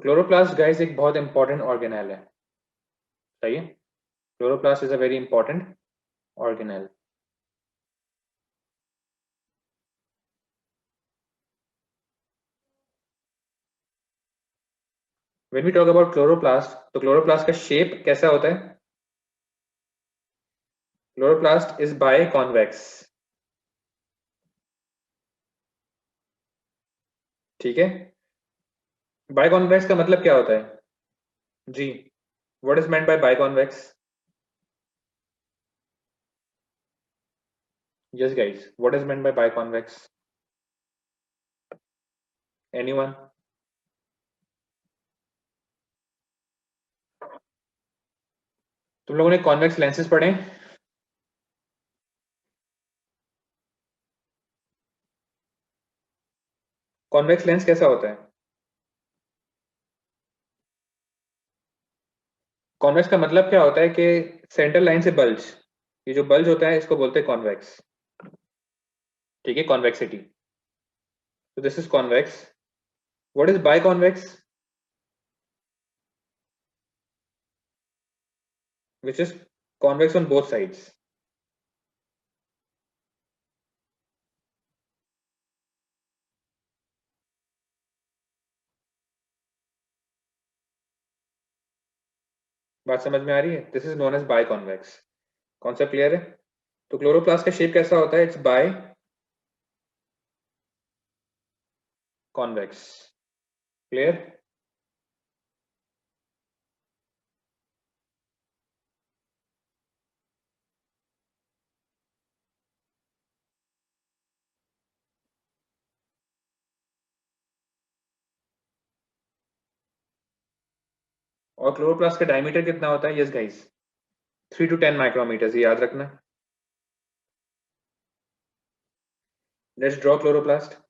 तो chloroplast guys एक बहुत इंपॉर्टेंट ऑर्गेनेल है, सही है। Chloroplast is a very important organelle. When we talk about chloroplast, तो क्लोरोप्लास्ट का शेप कैसा होता है? क्लोरोप्लास्ट इज बाय कॉन्वेक्स, ठीक है। बाय कॉन्वेक्स का मतलब क्या होता है? जी, what is meant by by convex? Yes guys, what is meant by by convex? Anyone? तुम लोगों ने कॉन्वेक्स लेंसेज पढ़े? कॉन्वेक्स लेंस कैसा होता है? कॉन्वेक्स का मतलब क्या होता है कि सेंटर लाइन से बल्ज, ये जो बल्ज होता है इसको बोलते हैं कॉन्वेक्स, ठीक है, कॉन्वेक्सिटी। तो this is convex. What is biconvex? Which is convex on both sides. बात समझ में आ रही है? This is known as biconvex. Concept clear है? तो क्लोरोप्लास्ट का शेप कैसा होता है? It's biconvex. क्लियर? और क्लोरोप्लास्ट का डायमीटर कितना होता है? यस गाइस, 3 to 10 माइक्रोमीटर, याद रखना। Let's draw chloroplast.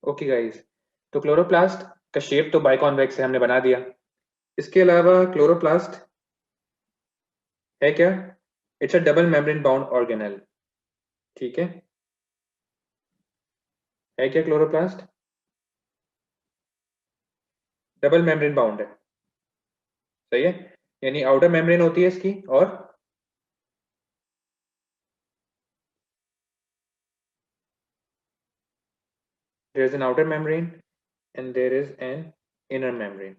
Okay guys, तो क्लोरोप्लास्ट का शेप तो बाइकॉन्वेक्स है, हमने बना दिया। इसके अलावा क्लोरोप्लास्ट है क्या? It's a double membrane bound organelle, ठीक है क्या क्लोरोप्लास्ट? डबल मेम्ब्रेन बाउंड है, सही है। यानी आउटर मेम्ब्रेन होती है इसकी, और there is an outer membrane and there is an inner membrane.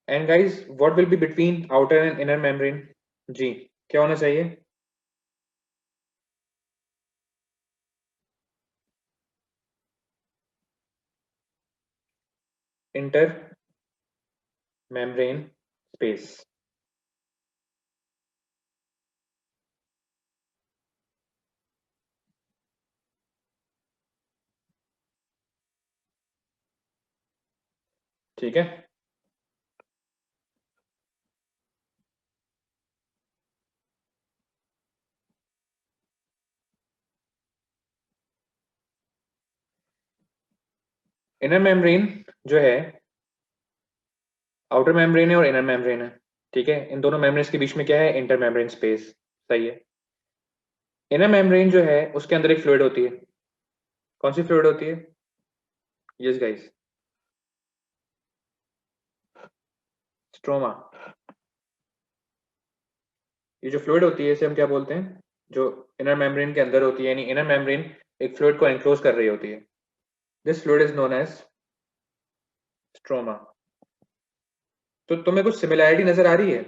And guys, what will be between outer and inner membrane? जी, क्या होना चाहिए? Inter membrane space. ठीक है। इनर मेम्ब्रेन जो है, आउटर मेम्ब्रेन है और इनर मेम्ब्रेन है, ठीक है। इन दोनों मेम्ब्रेन्स के बीच में क्या है? इंटर मेम्ब्रेन स्पेस, सही है। इनर मेम्ब्रेन जो है उसके अंदर एक फ्लूइड होती है। कौन सी फ्लूइड होती है? Yes guys, stroma. ये जो फ्लूइड होती है इसे हम क्या बोलते हैं, जो इनर मेम्ब्रेन के अंदर होती है, यानी इनर मेम्ब्रेन एक फ्लूइड को एनक्लोज कर रही होती है। This fluid is known as stroma. तो तुम्हें कुछ सिमिलैरिटी नजर आ रही है?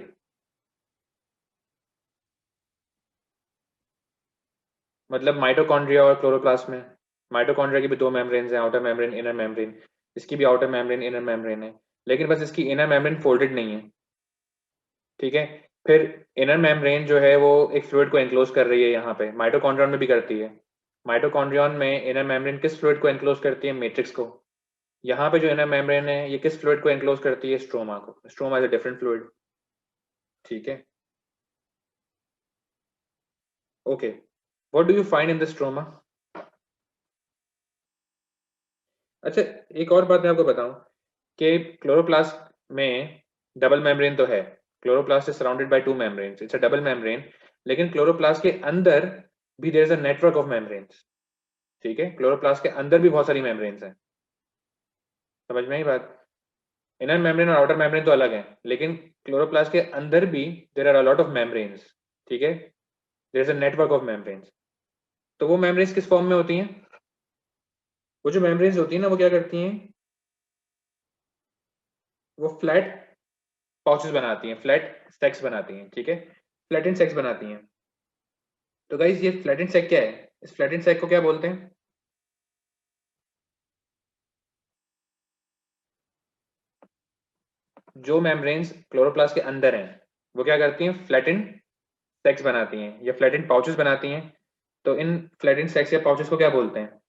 मतलब माइटोकॉन्ड्रिया और क्लोरोप्लास्ट में, माइटोकॉन्ड्रिया की भी दो मेम्ब्रेन्स हैं, आउटर मेम्ब्रेन इनर मेम्ब्रेन। इसकी भी आउटर मेम्ब्रेन इनर मेम्ब्रेन है, लेकिन बस इसकी इनर मेम्ब्रेन फोल्डेड नहीं है। ठीक है। फिर इनर मेम्ब्रेन जो है वो एक फ्लूइड को एनक्लोज कर रही है, यहाँ पे माइटोकॉन्ड्रियन में भी करती है। माइटोकॉन्ड्रियन में इनर मेम्ब्रेन किस फ्लूइड को एनक्लोज करती है? मैट्रिक्स को। यहाँ पे जो इनर मेम्ब्रेन है ये किस फ्लूइड को एनक्लोज करती है? स्ट्रोमा को। Stroma is a different fluid. ठीक है। Okay, what do you find in the stroma? अच्छा, एक और बात मैं आपको बताऊं कि क्लोरोप्लास्ट में डबल मेम्ब्रेन तो है। Chloroplast is surrounded by two membranes, it's a double membrane. लेकिन क्लोरोप्लास्ट के अंदर भी there is a network of membranes. ठीक है, क्लोरोप्लास्ट के अंदर भी बहुत सारी मेम्ब्रेन्स हैं। समझ में आई बात? इनर मेम्ब्रेन और आउटर मेम्ब्रेन तो अलग है, लेकिन क्लोरोप्लास्ट के अंदर भी there are a lot of membranes. ठीक है, there is a network of membranes. तो वो मेम्ब्रेन्स किस फॉर्म में होती हैं? वो जो मेम्ब्रेन्स होती है ना, वो क्या करती हैं? वो फ्लैट पाउचेस बनाती हैं, फ्लैट सेक्स बनाती हैं। ठीक है, फ्लैटेंड सेक्स बनाती हैं। तो गाइस, ये फ्लैटेंड सेक क्या है? इस फ्लैटेंड सेक को क्या बोलते हैं? जो मेम्ब्रेन्स क्लोरोप्लास्ट के अंदर हैं वो क्या करती हैं? फ्लैटेंड सेक्स बनाती हैं या फ्लैटेंड पाउचेस बनाती हैं। तो इन फ्लैटेंड सेक्स या पाउचेस को क्या बोलते हैं?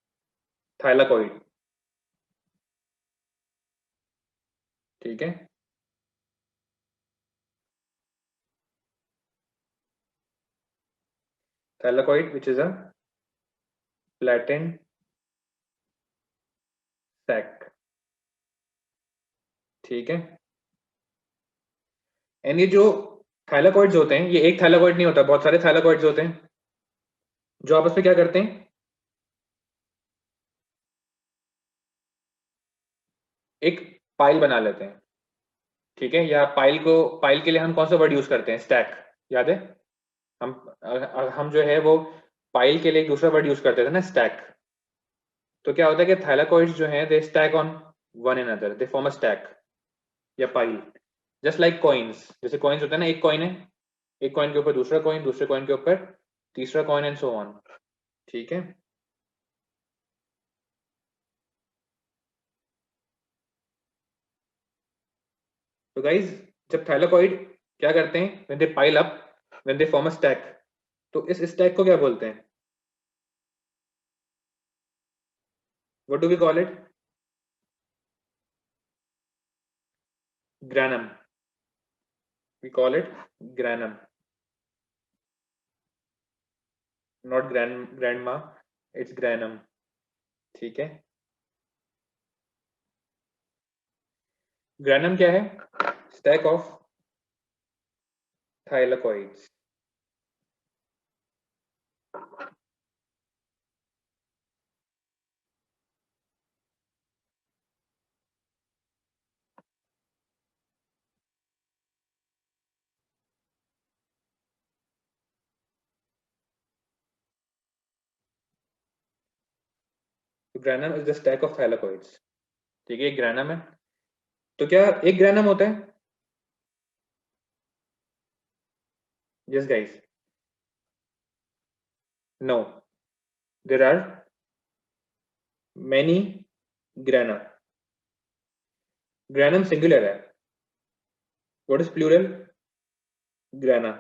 थाइलाकॉइड। ठीक है, thylakoid which is a flattened sac. ठीक है। एंड ये जो थाइलाकॉइड्स होते हैं, ये एक थाइलाकॉइड नहीं होता, बहुत सारे थाइलाकॉइड्स होते हैं जो आपस में क्या करते हैं? एक पाइल बना लेते हैं। ठीक है, या पाइल के लिए हम कौन सा वर्ड यूज करते हैं? स्टैक। याद है? हम हम जो है वो पाइल के लिए एक दूसरा वर्ड यूज करते थे ना, स्टैक। तो क्या होता है कि थाइलाकॉइड्स जो हैं they stack on one another, they form a stack या पाइल। जस्ट लाइक कॉइन्स, जैसे कॉइन्स होता है ना, एक कॉइन है, एक कॉइन के ऊपर दूसरा कॉइन, दूसरे कॉइन के ऊपर तीसरा कॉइन एंड सो ऑन। ठीक है। तो गाइज, जब थाइलाकॉइड क्या करते हैं, when they pile up, when they form a stack, तो इस स्टैक को क्या बोलते हैं? What do we call it? Granum. We call it granum, not grandma, it's granum. ठीक है। ग्रैनम क्या है? Stack of thylakoids. Granum is the stack of thylakoids. ठीक है, एक ग्रैनम है। तो क्या एक ग्रैनम होता है? Yes guys. No, there are many granum. Granum singular है। What is plural? ग्रैना।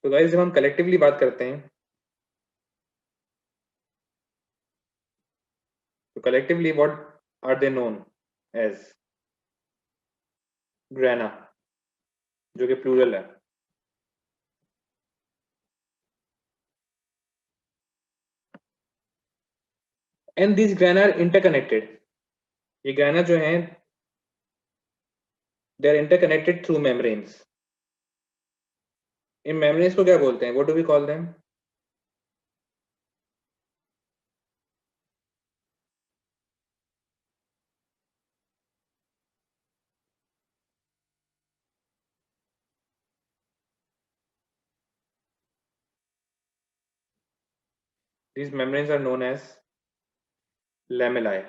तो गाइस, जब हम कलेक्टिवली बात करते हैं, तो collectively what are they known as? Grana, जो कि प्लूरल है। And this grana are interconnected. ये ग्रैना जो है they are interconnected through membranes. इन मेम्ब्रेन्स को क्या बोलते हैं? What do we call them? These membranes are known as lamellae.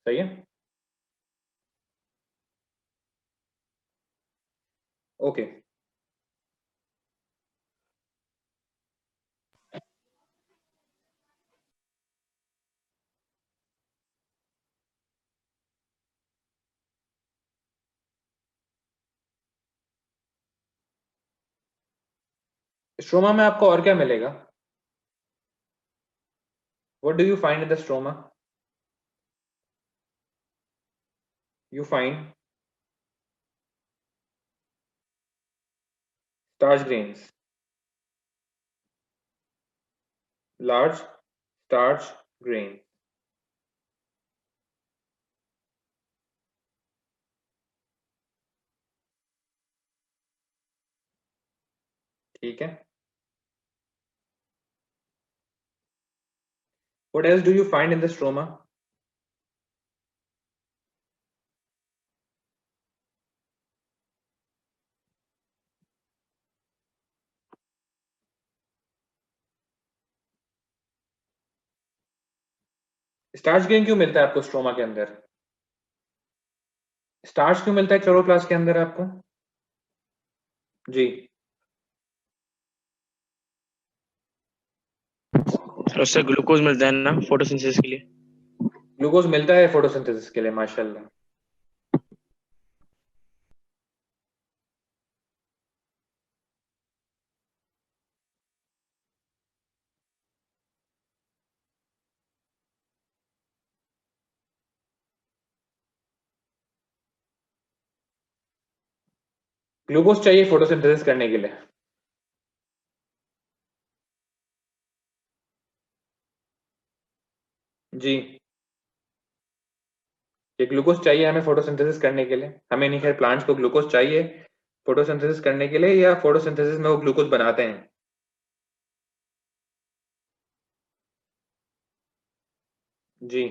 सही है? ओके। स्ट्रोमा में आपको और क्या मिलेगा? What do you find in the stroma? You find starch grains, large starch grain. ठीक है? What else do you find in the stroma? Starch grain क्यों मिलता है आपको स्ट्रोमा के अंदर? स्टार्च क्यों मिलता है क्लोरोप्लास्ट के अंदर आपको? जी। उससे ग्लूकोज मिलता है ना फोटोसिंथेसिस के लिए। ग्लूकोज मिलता है फोटोसिंथेसिस के लिए, माशाल्लाह। ग्लूकोज चाहिए फोटोसिंथेसिस करने के लिए। जी। ये ग्लूकोज चाहिए हमें फोटोसिंथेसिस करने के लिए, हमें नहीं, खैर प्लांट्स को ग्लूकोज चाहिए फोटोसिंथेसिस करने के लिए, या फोटोसिंथेसिस में वो ग्लूकोज बनाते हैं? जी।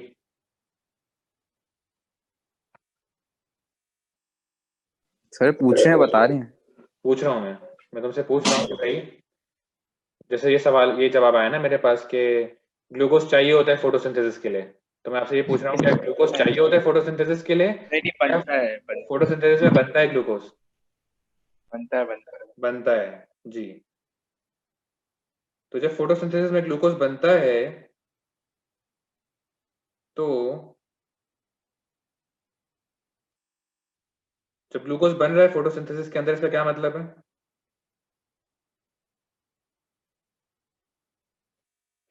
सर पूछ रहे हैं, बता रहे हैं। पूछ रहा हूँ मैं तुमसे पूछ रहा हूँ कि भाई, जैसे ये सवाल, ये जवाब आया ना मेरे पास कि ग्लूकोज चाहिए होता है फोटोसिंथेसिस के लिए, तो मैं आपसे ये पूछ रहा हूँ, क्या ग्लूकोज चाहिए होता है फोटोसिंथेसिस के लिए, नहीं या बनता है फोटोसिंथेसिस में बनता है ग्लूकोज? बनता है। बनता है। जी। तो जब फोटोसिंथेसिस में ग्लूकोज बनता है तो जब ग्लूकोज बन रहा है फोटोसिंथेसिस के अंदर, इसका क्या मतलब है?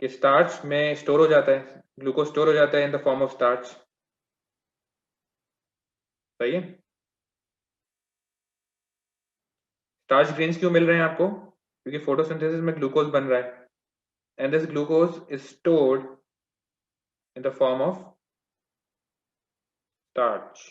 कि स्टार्च में स्टोर हो जाता है, ग्लूकोज स्टोर हो जाता है in the form of starch. सही है? स्टार्च ग्रेन्स क्यों मिल रहे हैं आपको? क्योंकि फोटोसिंथेसिस में ग्लूकोज बन रहा है, and this glucose is stored in the form of starch.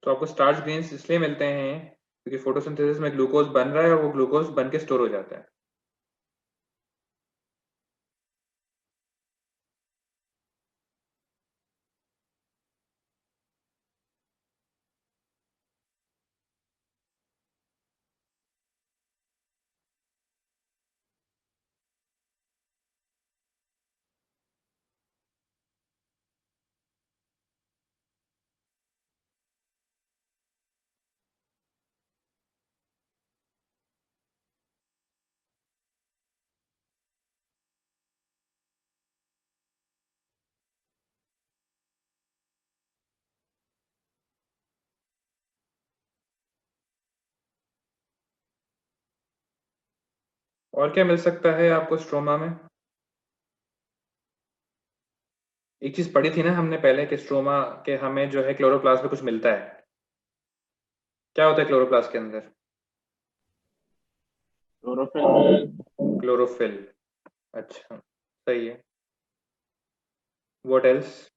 तो आपको स्टार्च ग्रेन्स इसलिए मिलते हैं क्योंकि फोटोसिंथेसिस में ग्लूकोज बन रहा है और वो ग्लूकोज बन के स्टोर हो जाता है। और क्या मिल सकता है आपको स्ट्रोमा में? एक चीज पढ़ी थी ना हमने पहले कि स्ट्रोमा के हमें जो है क्लोरोप्लास्ट में कुछ मिलता है। क्या होता है क्लोरोप्लास्ट के अंदर? क्लोरोफिल। क्लोरोफिल। अच्छा, सही है। What else?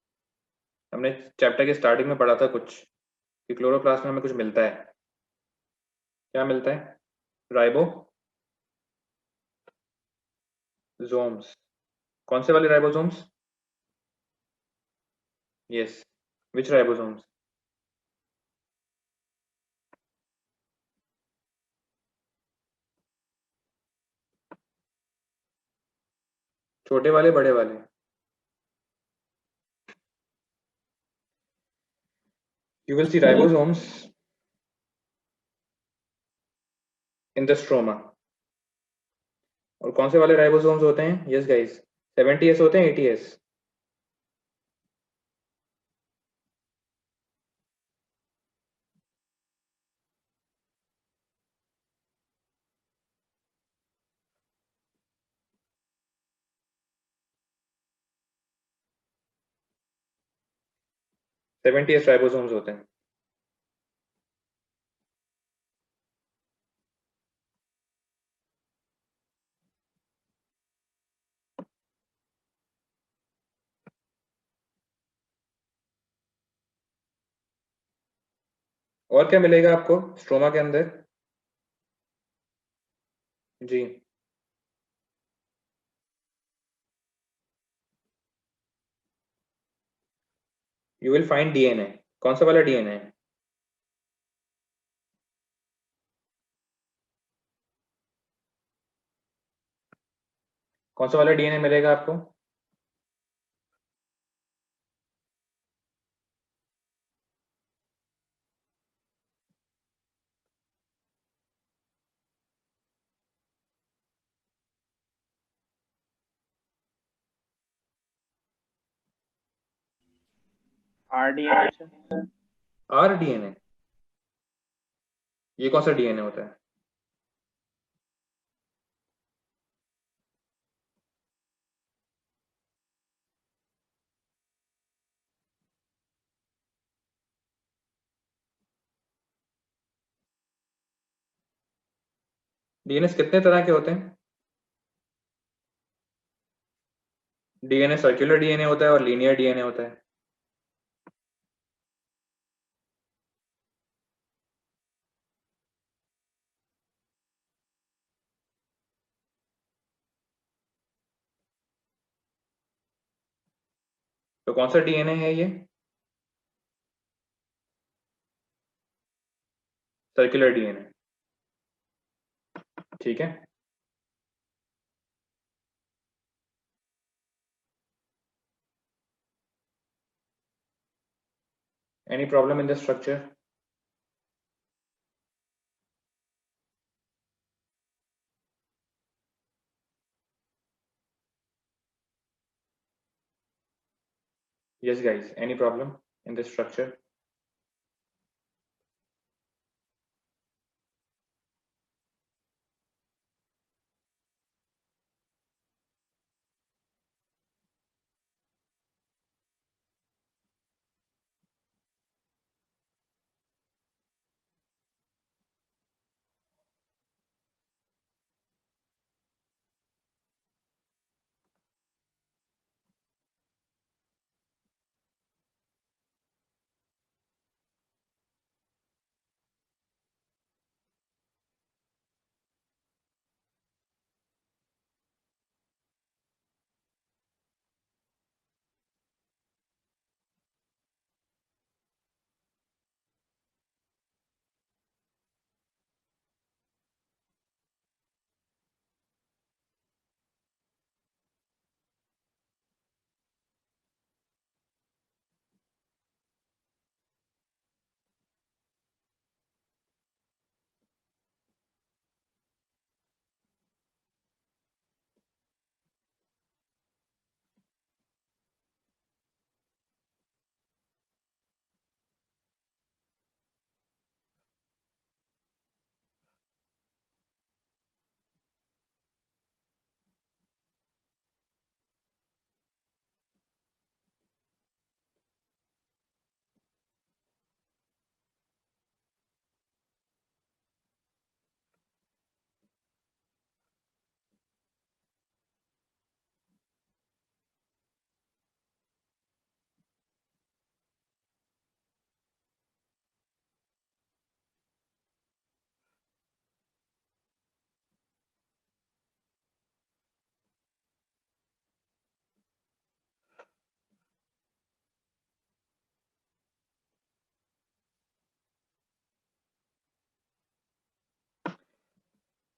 हमने चैप्टर के स्टार्टिंग में पढ़ा था कुछ कि क्लोरोप्लास्ट में हमें कुछ मिलता है। क्या मिलता है? राइबोसोम्स। कौन से वाले राइबोसोम्स? यस, विच राइबोसोम्स? छोटे वाले, बड़े वाले? You will see ribosomes in the stroma. और कौन से वाले राइबोसोम्स होते हैं? यस गाइस, 70s होते हैं, 80s? 70s राइबोसोम्स होते हैं। और क्या मिलेगा आपको स्ट्रोमा के अंदर? जी, यू विल फाइंड डीएनए। कौन सा वाला डीएनए? कौन सा वाला डीएनए मिलेगा आपको? RDNA। R DNA? ये कौन सा डीएनए होता है? डीएनए कितने तरह के होते हैं? डीएनए सर्कुलर डीएनए होता है और लीनियर डीएनए होता है। तो कौन सा डीएनए है ये? Circular DNA. ठीक है। Any problem in the structure? Yes guys, any problem in the structure?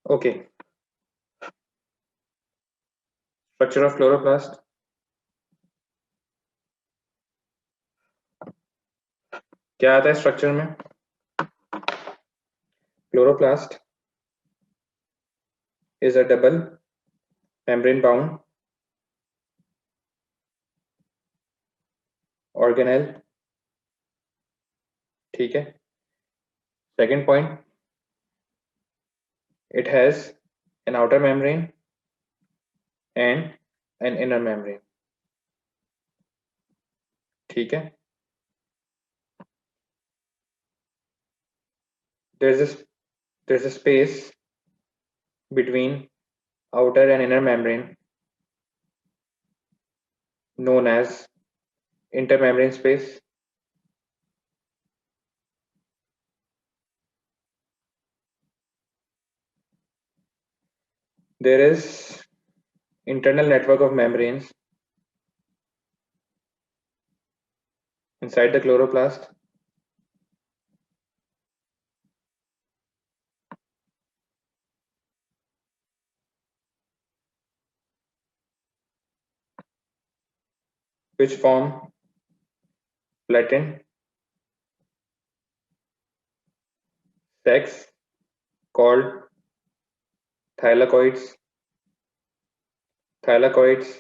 Okay, structure of chloroplast. क्या आता है स्ट्रक्चर में? Chloroplast is a double membrane bound organelle, ठीक है। Second point, it has an outer membrane and an inner membrane, ठीक है। there's a space between outer and inner membrane known as intermembrane space. There is internal network of membranes inside the chloroplast. Which form flattened sacs called thylakoids. Thylakoids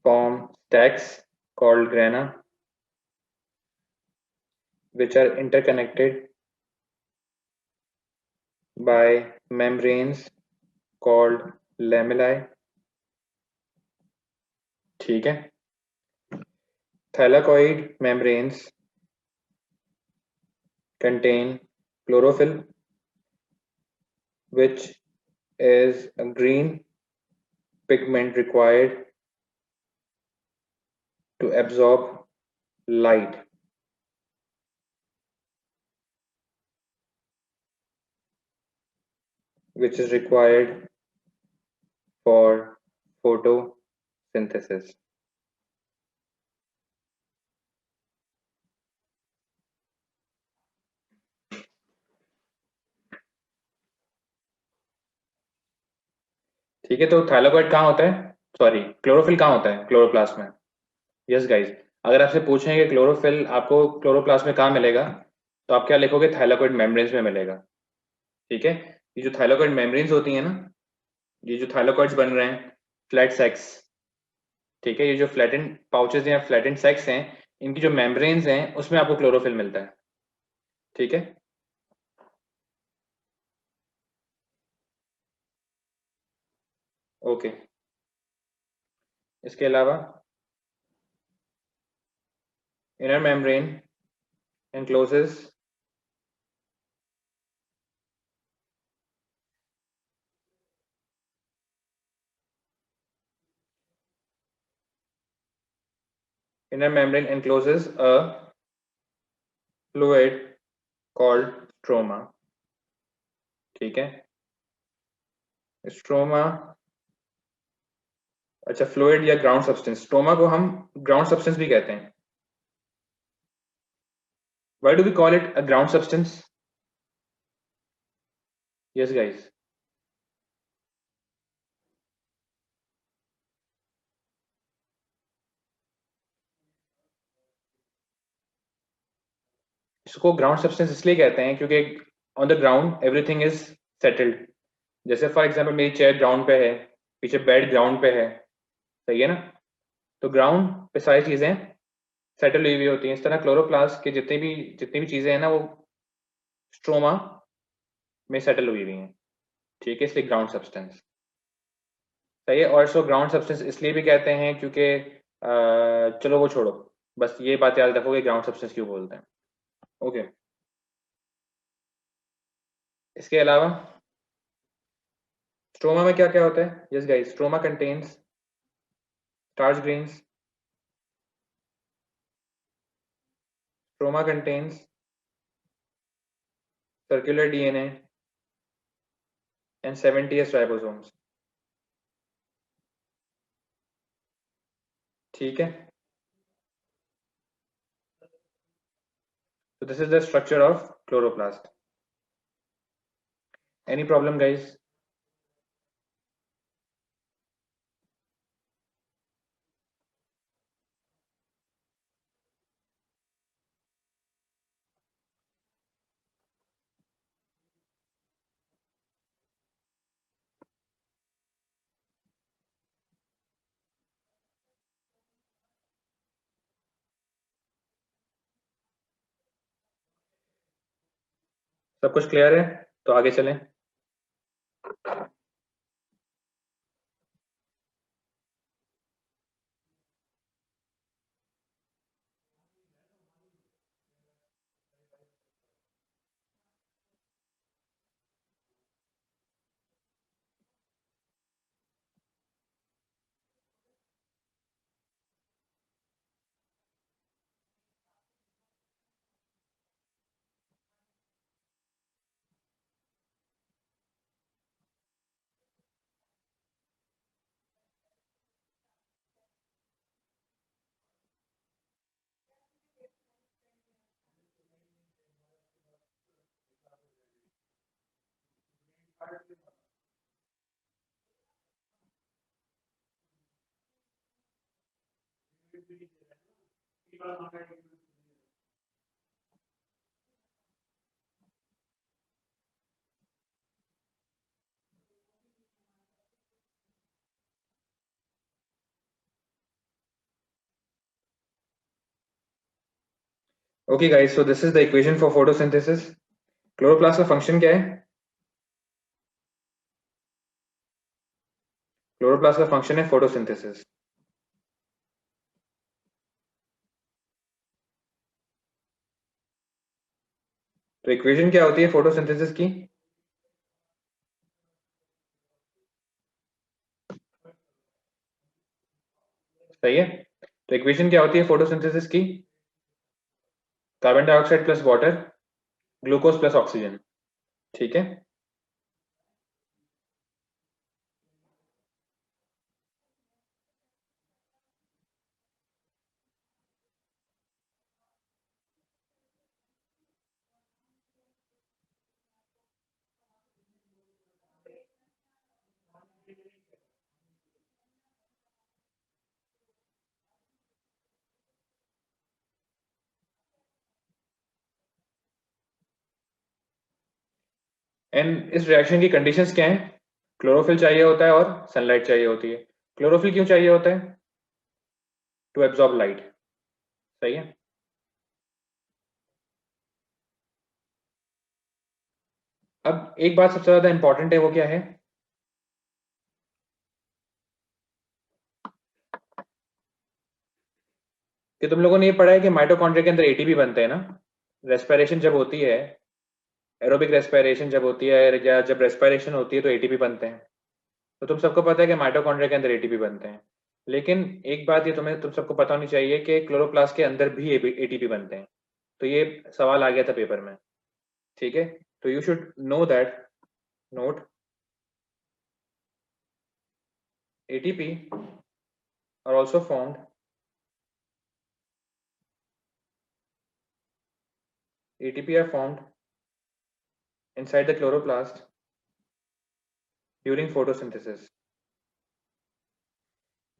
form stacks called grana, which are interconnected by membranes called lamellae, ठीक है। Thylakoid membranes contain chlorophyll, which is a green pigment required to absorb light. Which is required for photosynthesis. ठीक है, तो thylakoid कहाँ होता है, sorry chlorophyll कहाँ होता है क्लोरोप्लास्ट में? यस गाइज, अगर आपसे पूछें कि क्लोरोफिल आपको क्लोरोप्लास्ट में कहाँ मिलेगा, तो आप क्या लिखोगे? थाइलाकोइड मेम्ब्रेन्स में मिलेगा, ठीक है। ये जो थाइलाकोइड मेम्ब्रेन्स होती है ना, ये जो थाइलाकोइड्स बन रहे हैं फ्लैट सेक्स, ठीक है, ये जो फ्लैटेंड पाउचेस या फ्लैटेंड सेक्स हैं, इनकी जो मेम्ब्रेन्स हैं उसमें आपको क्लोरोफिल मिलता है, ठीक है। ओके, इसके अलावा inner membrane encloses a fluid called stroma, ठीक है। स्ट्रोमा, अच्छा फ्लूइड या ग्राउंड सब्सटेंस, स्ट्रोमा को हम ग्राउंड सब्सटेंस भी कहते हैं। Why do we call it a ground substance? Yes guys, इसको ग्राउंड सब्सटेंस इसलिए कहते हैं क्योंकि on the ground everything is settled. जैसे फॉर एग्जांपल मेरी चेयर ग्राउंड पे है, पीछे बेड ग्राउंड पे है, सही है ना, तो ग्राउंड पे सारी चीजें सेटल हुई हुई होती हैं। इस तरह क्लोरोप्लास्ट के जितनी भी चीजें हैं ना, वो स्ट्रोमा में सेटल हुई हुई हैं, ठीक है, इसलिए ग्राउंड सब्सटेंस, सही है। और इसको ग्राउंड सब्सटेंस इसलिए भी कहते हैं क्योंकि चलो वो छोड़ो, बस ये बात याद रखो कि ग्राउंड सब्सटेंस क्यों बोलते हैं, ओके। इसके अलावा स्ट्रोमा में क्या क्या होता है? Yes guys, stroma contains starch grains, stroma contains circular DNA and 70s ribosomes, ठीक है। So this is the structure of chloroplast. Any problem guys? सब कुछ क्लियर है? तो आगे चलें। Okay guys, so this is the equation for photosynthesis. Chloroplast का function क्या है? क्लोरोप्लास्ट का फंक्शन है फोटोसिंथेसिस। तो इक्वेशन क्या होती है फोटोसिंथेसिस की? सही है। तो इक्वेशन क्या होती है फोटोसिंथेसिस की? Carbon dioxide plus water, glucose plus oxygen. ठीक है। एंड इस रिएक्शन की कंडीशंस क्या है? क्लोरोफिल चाहिए होता है और सनलाइट चाहिए होती है। क्लोरोफिल क्यों चाहिए होता है? To absorb light. सही है। अब एक बात सबसे ज्यादा इंपॉर्टेंट है, वो क्या है? कि तुम लोगों ने ये पढ़ा है कि माइटोकॉन्ड्रिया के अंदर एटीपी बनते हैं ना। रेस्पिरेशन जब होती है, एरोबिक रेस्पिरेशन जब होती है या जब रेस्पिरेशन होती है तो एटीपी बनते हैं। तो तुम सबको पता है कि माइटोकॉन्ड्रिया के अंदर एटीपी बनते हैं। लेकिन एक बात ये तुम सबको पता होनी चाहिए कि क्लोरोप्लास्ट के अंदर भी एटीपी बनते हैं। तो ये सवाल आ गया था पेपर में। ठीक है। तो you should know that, note ATP are also formed ATP are formed inside the chloroplast during photosynthesis.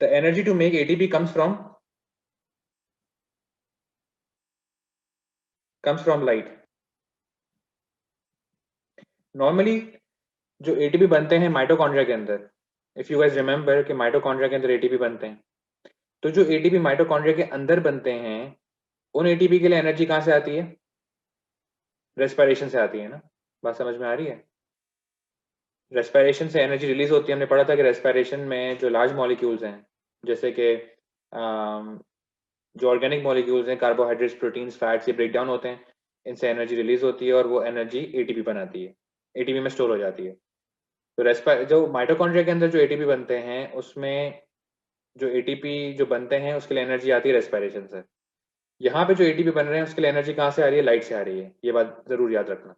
The energy to make ATP comes from light. Normally जो ATP बनते हैं माइटोकॉन्ड्रिया के अंदर, इफ यू गाइस रिमेंबर कि mitochondria के अंदर ATP बनते हैं, तो जो ATP माइटोकॉन्ड्रिया के अंदर बनते हैं उन ATP के लिए एनर्जी कहां से आती है? रेस्पिरेशन से आती है ना। बात समझ में आ रही है? रेस्पिरेशन से एनर्जी रिलीज होती है। हमने पढ़ा था कि रेस्पिरेशन में जो लार्ज मॉलिक्यूल्स हैं, जैसे कि जो ऑर्गेनिक मॉलिक्यूल्स हैं, कार्बोहाइड्रेट्स, प्रोटीन्स, फैट्स, ये ब्रेक डाउन होते हैं, इनसे एनर्जी रिलीज होती है और वो एनर्जी एटीपी बनाती है, एटीपी में स्टोर हो जाती है। तो जो माइटोकॉन्ड्रिया के अंदर जो एटीपी बनते हैं उसमें जो एटीपी जो बनते हैं उसके लिए एनर्जी आती है रेस्पिरेशन से। यहाँ पे जो एटीपी बन रहे हैं उसके लिए एनर्जी कहाँ से आ रही है? लाइट से आ रही है। ये बात जरूर याद रखना।